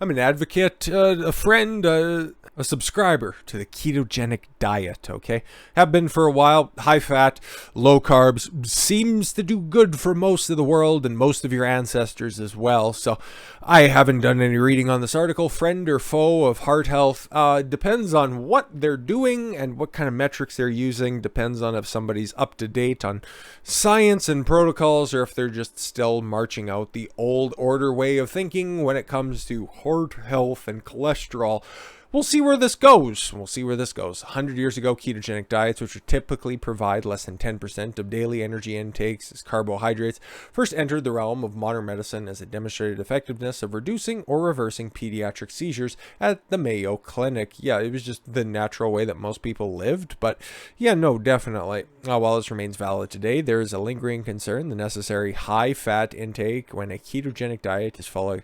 I'm an advocate, a friend, a subscriber to the ketogenic diet, okay? Have been for a while. High fat, low carbs seems to do good for most of the world and most of your ancestors as well. So I haven't done any reading on this article. Friend or foe of heart health depends on what they're doing and what kind of metrics they're using. Depends on if somebody's up to date on science and protocols or if they're just still marching out the old order way of thinking when it comes to heart health and cholesterol. We'll see where this goes. 100 years ago, ketogenic diets, which would typically provide less than 10% of daily energy intakes as carbohydrates, first entered the realm of modern medicine as it demonstrated effectiveness of reducing or reversing pediatric seizures at the Mayo Clinic. Yeah, it was just the natural way that most people lived, but yeah, no, definitely. While this remains valid today, there is a lingering concern. The necessary high-fat intake when a ketogenic diet is followed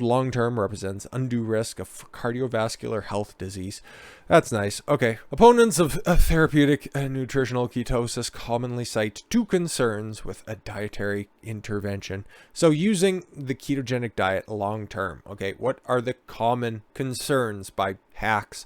long-term represents undue risk of cardiovascular health disease. That's nice. Okay. Opponents of therapeutic nutritional ketosis commonly cite two concerns with a dietary intervention. So using the ketogenic diet long-term, okay, what are the common concerns by hacks?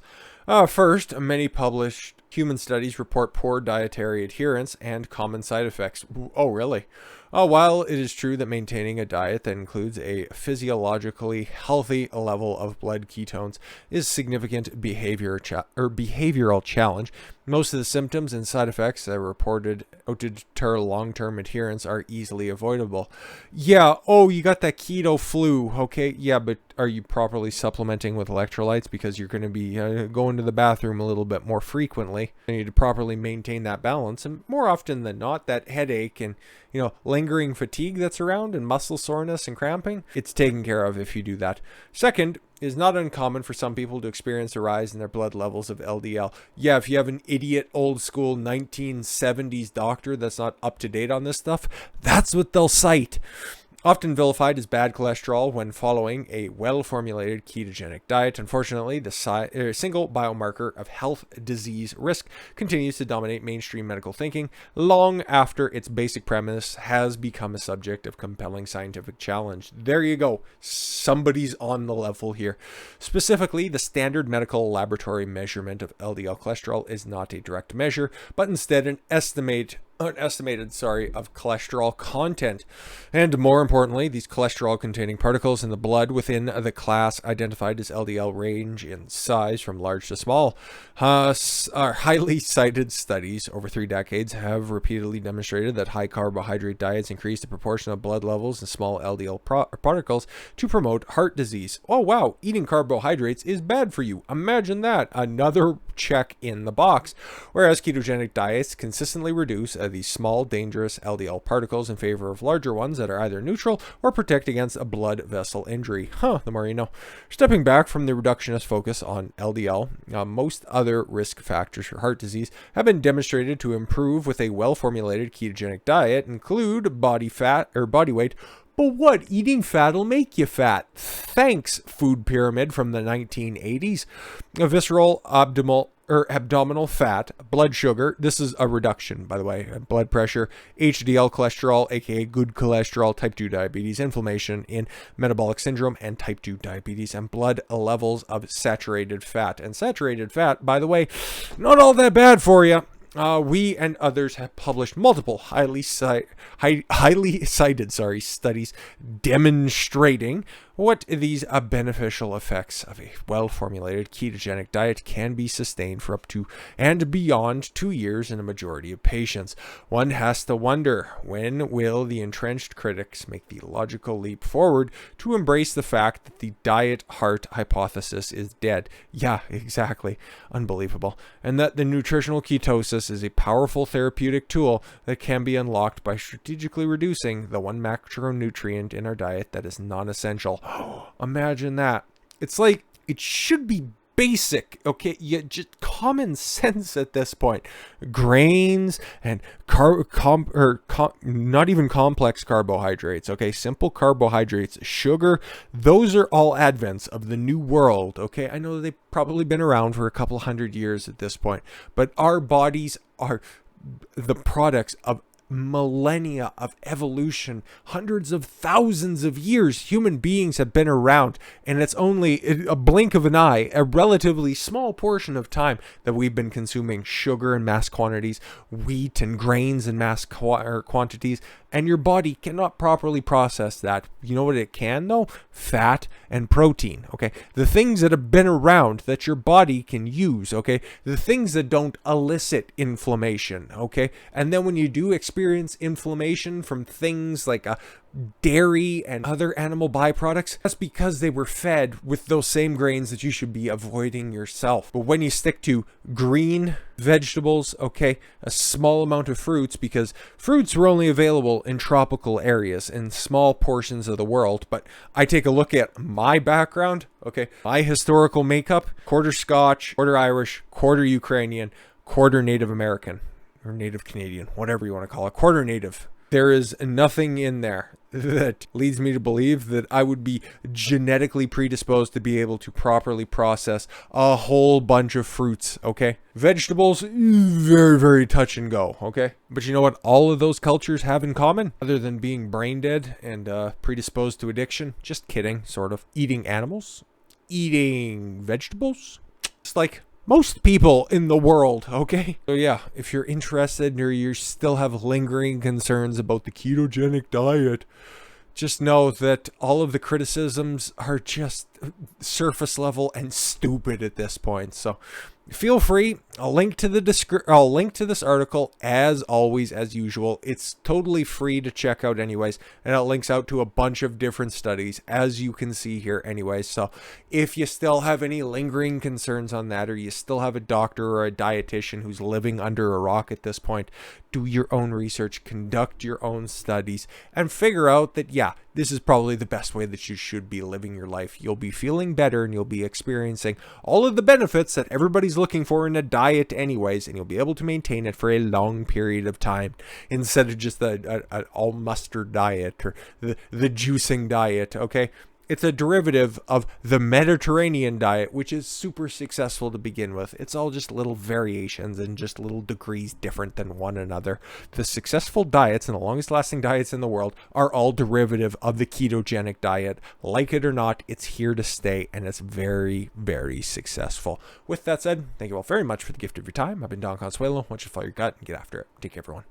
First, many published human studies report poor dietary adherence and common side effects. Oh, really? While it is true that maintaining a diet that includes a physiologically healthy level of blood ketones is significant behavioral challenge, most of the symptoms and side effects that are reported to deter long-term adherence are easily avoidable. Yeah, oh, you got that keto flu, okay? Yeah, but are you properly supplementing with electrolytes because you're going to be going to the bathroom a little bit more frequently? You need to properly maintain that balance, and more often than not, that headache and lingering fatigue that's around and muscle soreness and cramping, it's taken care of if you do that. Second, it is not uncommon for some people to experience a rise in their blood levels of LDL. Yeah, if you have an idiot old school 1970s doctor that's not up to date on this stuff, that's what they'll cite. Often vilified as bad cholesterol when following a well-formulated ketogenic diet. Unfortunately, the single biomarker of health disease risk continues to dominate mainstream medical thinking long after its basic premise has become a subject of compelling scientific challenge. There you go. Somebody's on the level here. Specifically, the standard medical laboratory measurement of LDL cholesterol is not a direct measure, but instead an estimated of cholesterol content. And more importantly, these cholesterol-containing particles in the blood within the class identified as LDL range in size from large to small. Highly cited studies over 3 decades have repeatedly demonstrated that high carbohydrate diets increase the proportion of blood levels in small LDL particles to promote heart disease. Oh wow, eating carbohydrates is bad for you. Imagine that. Another check in the box. Whereas ketogenic diets consistently reduce these small, dangerous LDL particles in favor of larger ones that are either neutral or protect against a blood vessel injury. The more you know. Stepping back from the reductionist focus on LDL, most other risk factors for heart disease have been demonstrated to improve with a well-formulated ketogenic diet, include body fat or body weight. But what? Eating fat will make you fat. Thanks, food pyramid from the 1980s. A visceral, abdominal fat, blood sugar. This is a reduction, by the way. Blood pressure, HDL cholesterol, aka good cholesterol, type 2 diabetes, inflammation in metabolic syndrome, and type 2 diabetes, and blood levels of saturated fat. And saturated fat, by the way, not all that bad for you. We and others have published multiple highly cited studies demonstrating what these beneficial effects of a well-formulated ketogenic diet can be sustained for up to and beyond 2 years in a majority of patients. One has to wonder, when will the entrenched critics make the logical leap forward to embrace the fact that the diet heart hypothesis is dead? Yeah, exactly. Unbelievable. And that the nutritional ketosis is a powerful therapeutic tool that can be unlocked by strategically reducing the one macronutrient in our diet that is non-essential. Imagine that. It's like, it should be basic, okay? Just common sense at this point. Grains and not even complex carbohydrates, okay? Simple carbohydrates, sugar, those are all advents of the new world, okay? I know they've probably been around for a couple hundred years at this point, but our bodies are the products of millennia of evolution, hundreds of thousands of years human beings have been around, and it's only a blink of an eye, a relatively small portion of time that we've been consuming sugar in mass quantities, wheat and grains in mass quantities, and your body cannot properly process that. You know what it can though? Fat and protein, okay? The things that have been around that your body can use, okay? The things that don't elicit inflammation, okay? And then when you do experience inflammation from things like dairy and other animal byproducts, that's because they were fed with those same grains that you should be avoiding yourself. But when you stick to green vegetables, okay, a small amount of fruits, because fruits were only available in tropical areas in small portions of the world. But I take a look at my background, okay, my historical makeup: quarter Scotch, quarter Irish, quarter Ukrainian, quarter Native American, or Native Canadian, whatever you want to call it, quarter Native. There is nothing in there that leads me to believe that I would be genetically predisposed to be able to properly process a whole bunch of fruits, okay? Vegetables, very, very touch and go, okay? But you know what all of those cultures have in common? Other than being brain dead and predisposed to addiction? Just kidding, sort of. Eating animals? Eating vegetables? It's like most people in the world, okay? So yeah, if you're interested or you still have lingering concerns about the ketogenic diet, just know that all of the criticisms are just surface level and stupid at this point. So feel free. I'll link to this article as always, as usual. It's totally free to check out anyways, and it links out to a bunch of different studies, as you can see here anyways. So if you still have any lingering concerns on that, or you still have a doctor or a dietitian who's living under a rock at this point, do your own research, conduct your own studies, and figure out that, yeah, this is probably the best way that you should be living your life. You'll be feeling better, and you'll be experiencing all of the benefits that everybody's looking for in a diet anyways, and you'll be able to maintain it for a long period of time instead of just an all mustard diet or the juicing diet, okay? It's a derivative of the Mediterranean diet, which is super successful to begin with. It's all just little variations and just little degrees different than one another. The successful diets and the longest lasting diets in the world are all derivative of the ketogenic diet. Like it or not, it's here to stay, and it's very, very successful. With that said, thank you all very much for the gift of your time. I've been Don Consuelo. I want you to follow your gut and get after it. Take care, everyone.